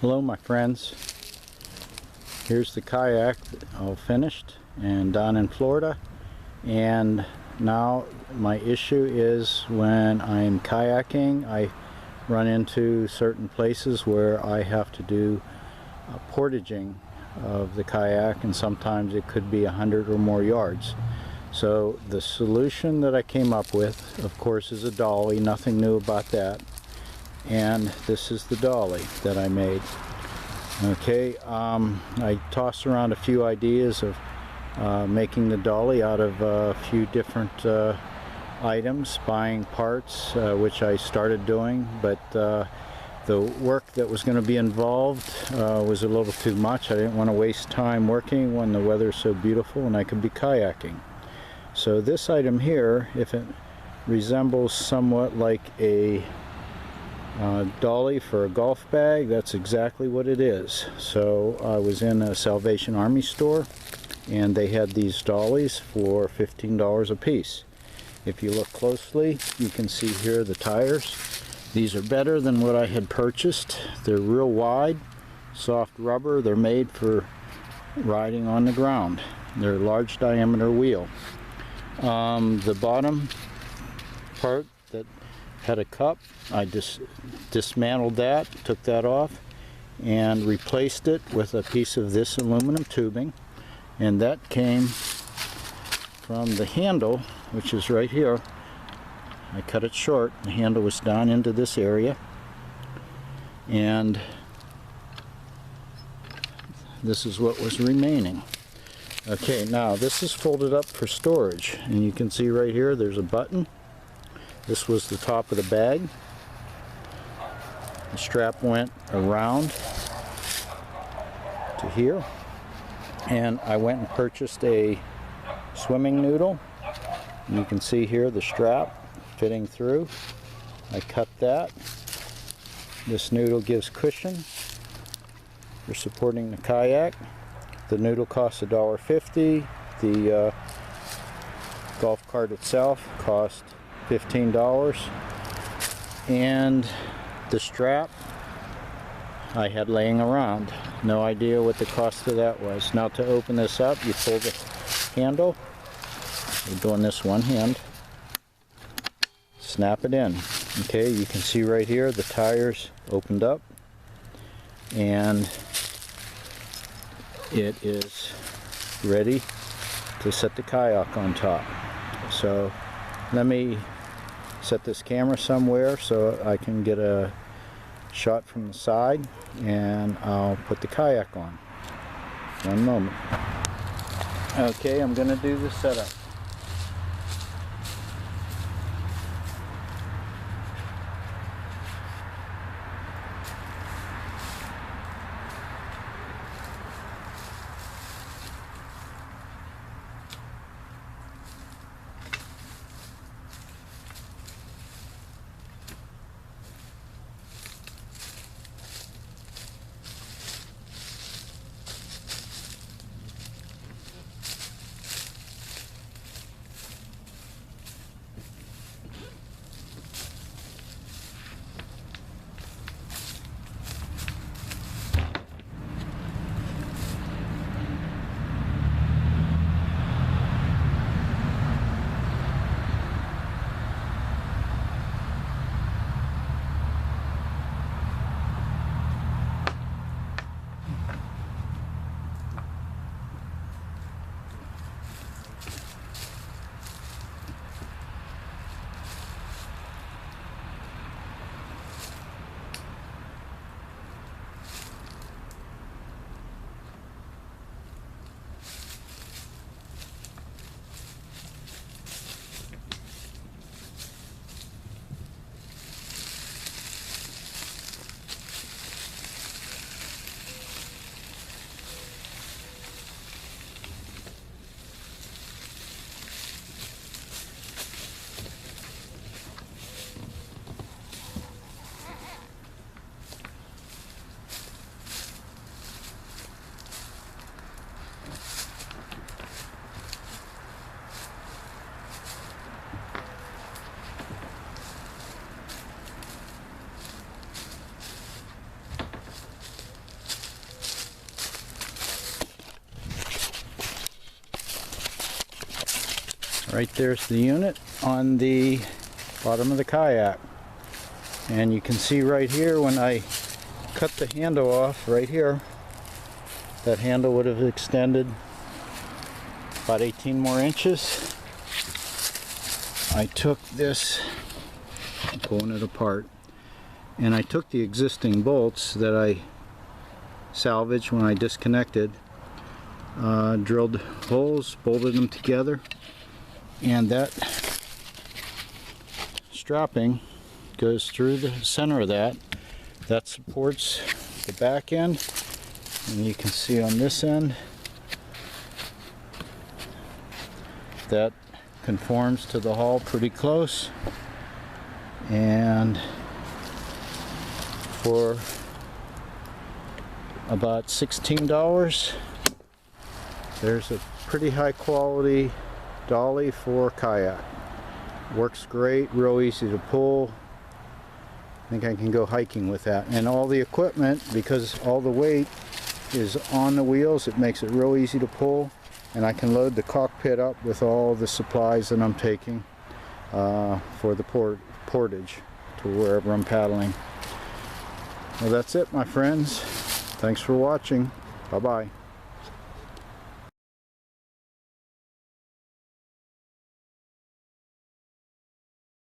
Hello my friends, here's the kayak all finished and down in Florida, and now my issue is when I'm kayaking I run into certain places where I have to do portaging of the kayak, and sometimes it could be 100 or more yards. So the solution that I came up with, of course, is a dolly. Nothing new about that. And this is the dolly that I made. Okay, I tossed around a few ideas of making the dolly out of a few different items, buying parts, which I started doing, but the work that was going to be involved was a little too much. I didn't want to waste time working when the weather's so beautiful and I could be kayaking. So this item here, if it resembles somewhat like a dolly for a golf bag, that's exactly what it is. So I was in a Salvation Army store and they had these dollies for $15 a piece. If you look closely, you can see here the tires. These are better than what I had purchased. They're real wide, soft rubber. They're made for riding on the ground. They're a large diameter wheel. The bottom part that had a cup, I just dismantled that, took that off, and replaced it with a piece of this aluminum tubing, and that came from the handle, which is right here. I cut it short. The handle was down into this area, and this is what was remaining. Okay, now this is folded up for storage, and you can see right here there's a button. This was the top of the bag. The strap went around to here, and I went and purchased a swimming noodle. And you can see here the strap fitting through. I cut that. This noodle gives cushion for supporting the kayak. The noodle costs $1.50. The golf cart itself cost $15, and the strap I had laying around. No idea what the cost of that was. Now to open this up, you pull the handle. We're doing this one hand. Snap it in. Okay, you can see right here the tires opened up, and it is ready to set the kayak on top. So let me set this camera somewhere so I can get a shot from the side, and I'll put the kayak on. One moment. Okay, I'm going to do the setup. right there's the unit on the bottom of the kayak. And you can see right here when I cut the handle off right here, that handle would have extended about 18 more inches. I took this, I'm pulling it apart, and I took the existing bolts that I salvaged when I disconnected, drilled holes, bolted them together, and that strapping goes through the center of that. That supports the back end, and you can see on this end that conforms to the hull pretty close. And for about $16, there's a pretty high quality dolly for kayak. Works great, real easy to pull. I think I can go hiking with that. And all the equipment, because all the weight is on the wheels, it makes it real easy to pull. And I can load the cockpit up with all the supplies that I'm taking for the portage to wherever I'm paddling. Well, that's it, my friends. Thanks for watching. Bye-bye.